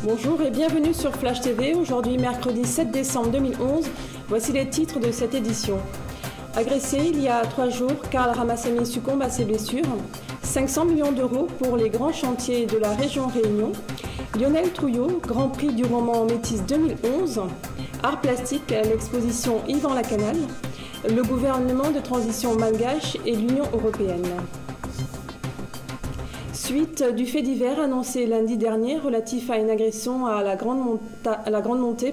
Bonjour et bienvenue sur Flash TV. Aujourd'hui, mercredi 7 décembre 2011, voici les titres de cette édition. Agressé il y a 3 jours, Karl Ramassamy succombe à ses blessures. 500 millions d'euros pour les grands chantiers de la région Réunion. Lionel Trouillot, Grand Prix du roman Métis 2011. Art plastique à l'exposition Yvan Lacanal. Le gouvernement de transition malgache et l'Union européenne. Suite du fait divers annoncé lundi dernier relatif à une agression à la Grande Montée,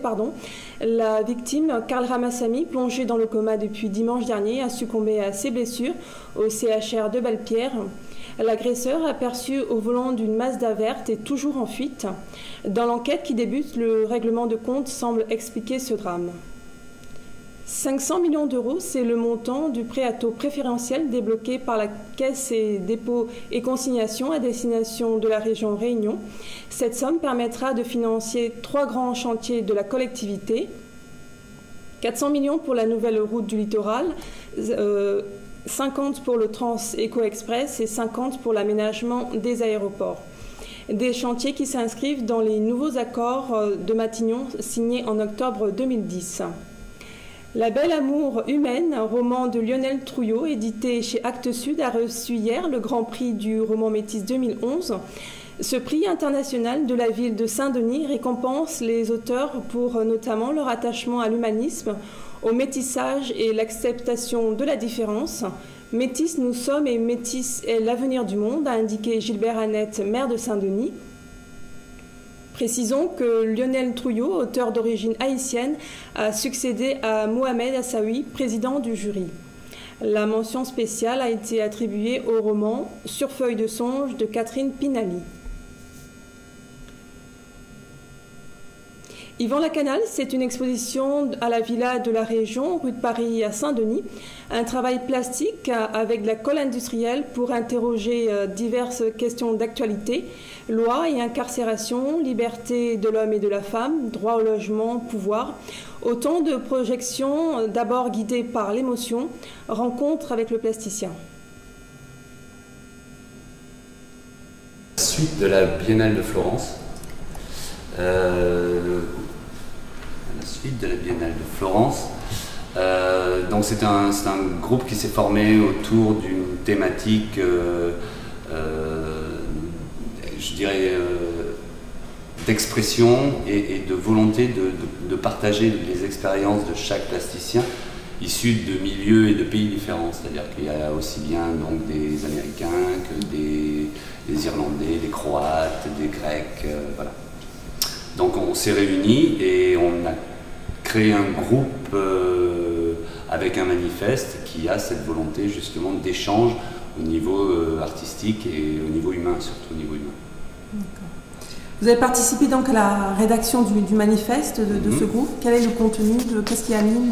la victime, Karl Ramassamy, plongé dans le coma depuis dimanche dernier, a succombé à ses blessures au CHR de Balpierre. L'agresseur, aperçu au volant d'une Mazda verte, est toujours en fuite. Dans l'enquête qui débute, le règlement de compte semble expliquer ce drame. 500 millions d'euros, c'est le montant du prêt à taux préférentiel débloqué par la Caisse et dépôts et consignations à destination de la région Réunion. Cette somme permettra de financer 3 grands chantiers de la collectivité. 400 millions pour la nouvelle route du littoral, 50 pour le Trans-Eco Express et 50 pour l'aménagement des aéroports. Des chantiers qui s'inscrivent dans les nouveaux accords de Matignon signés en octobre 2010. La belle amour humaine, un roman de Lionel Trouillot, édité chez Actes Sud, a reçu hier le Grand Prix du roman Métis 2011. Ce prix international de la ville de Saint-Denis récompense les auteurs pour notamment leur attachement à l'humanisme, au métissage et l'acceptation de la différence. Métis nous sommes et métis est l'avenir du monde, a indiqué Gilbert Annette, maire de Saint-Denis. Précisons que Lionel Trouillot, auteur d'origine haïtienne, a succédé à Mohamed Assaoui, président du jury. La mention spéciale a été attribuée au roman Sur feuille de songe de Catherine Pinali. Yvan Lacanal, c'est une exposition à la Villa de la Région, rue de Paris à Saint-Denis. Un travail plastique avec de la colle industrielle pour interroger diverses questions d'actualité, loi et incarcération, liberté de l'homme et de la femme, droit au logement, pouvoir. Autant de projections d'abord guidées par l'émotion, rencontre avec le plasticien. Suite de la Biennale de Florence. Donc c'est un groupe qui s'est formé autour d'une thématique, je dirais, d'expression et de volonté de partager les expériences de chaque plasticien issus de milieux et de pays différents. C'est-à-dire qu'il y a aussi bien donc, des Américains que des Irlandais, des Croates, des Grecs, voilà. Donc on s'est réunis et on a créé un groupe avec un manifeste qui a cette volonté justement d'échange au niveau artistique et au niveau humain, surtout au niveau humain. Vous avez participé donc à la rédaction du manifeste de ce groupe. Quel est le contenu, qu'est-ce qui anime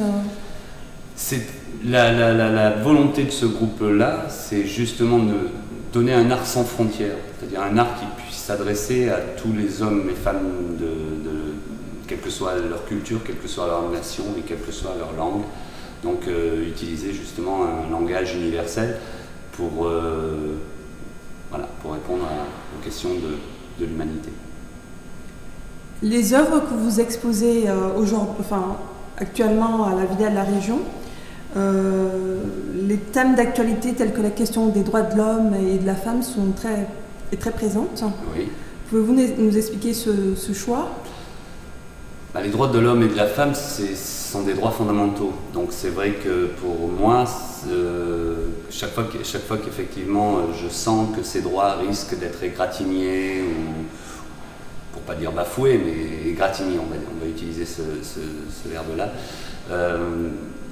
la volonté de ce groupe-là, c'est justement de donner un art sans frontières, c'est-à-dire un art qui puisse s'adresser à tous les hommes et femmes, quelle que soit leur culture, quelle que soit leur nation et quelle que soit leur langue. Donc utiliser justement un langage universel pour répondre aux questions de l'humanité. Les œuvres que vous exposez actuellement à la Villa de la Région, les thèmes d'actualité tels que la question des droits de l'homme et de la femme sont très présentes. Oui. Pouvez-vous nous expliquer ce choix ? Les droits de l'homme et de la femme, ce sont des droits fondamentaux. Donc c'est vrai que pour moi, chaque fois qu'effectivement je sens que ces droits risquent d'être égratignés, ou pour pas dire bafoués, mais égratignés, on va utiliser ce verbe-là,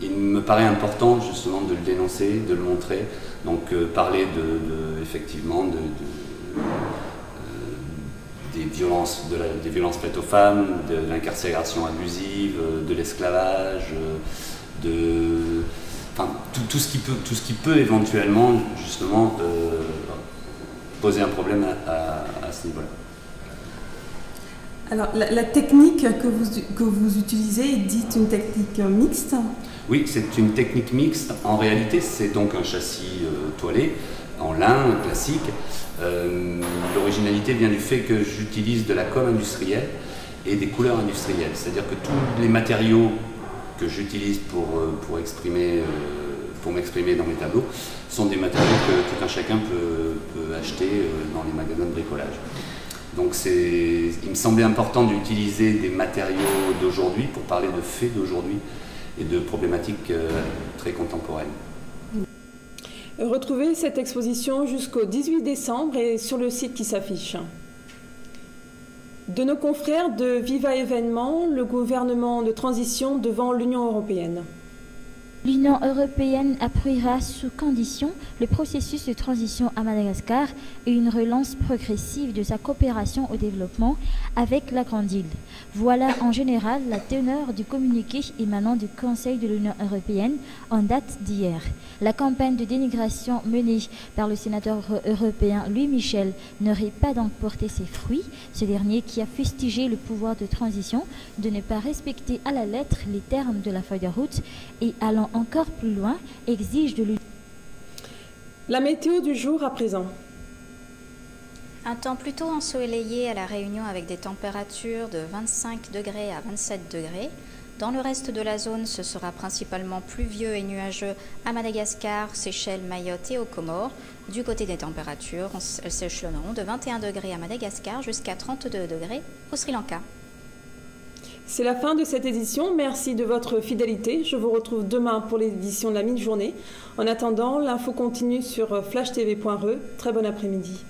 il me paraît important justement de le dénoncer, de le montrer, donc parler effectivement des violences faites aux femmes, de l'incarcération abusive, de l'esclavage, tout ce qui peut éventuellement justement poser un problème à ce niveau-là. Alors, la technique que vous utilisez est dite une technique mixte? Oui, c'est une technique mixte. En réalité, c'est donc un châssis toilé en lin classique. L'originalité vient du fait que j'utilise de la colle industrielle et des couleurs industrielles. C'est-à-dire que tous les matériaux que j'utilise pour m'exprimer dans mes tableaux sont des matériaux que tout un chacun peut acheter dans les magasins de bricolage. Donc il me semblait important d'utiliser des matériaux d'aujourd'hui pour parler de faits d'aujourd'hui et de problématiques très contemporaines. Retrouvez cette exposition jusqu'au 18 décembre et sur le site qui s'affiche. De nos confrères de Viva Événements, le gouvernement de transition devant l'Union européenne. L'Union européenne appuiera sous condition le processus de transition à Madagascar et une relance progressive de sa coopération au développement avec la Grande Île. Voilà en général la teneur du communiqué émanant du Conseil de l'Union européenne en date d'hier. La campagne de dénigration menée par le sénateur européen Louis Michel n'aurait pas donc porté ses fruits, ce dernier qui a fustigé le pouvoir de transition de ne pas respecter à la lettre les termes de la feuille de route et allant encore plus loin, exige de l'Union. La météo du jour à présent. Un temps plutôt ensoleillé à La Réunion avec des températures de 25 degrés à 27 degrés. Dans le reste de la zone, ce sera principalement pluvieux et nuageux à Madagascar, Seychelles, Mayotte et aux Comores. Du côté des températures, elles s'échelonneront de 21 degrés à Madagascar jusqu'à 32 degrés au Sri Lanka. C'est la fin de cette édition. Merci de votre fidélité. Je vous retrouve demain pour l'édition de la mi-journée. En attendant, l'info continue sur flashtv.re. Très bon après-midi.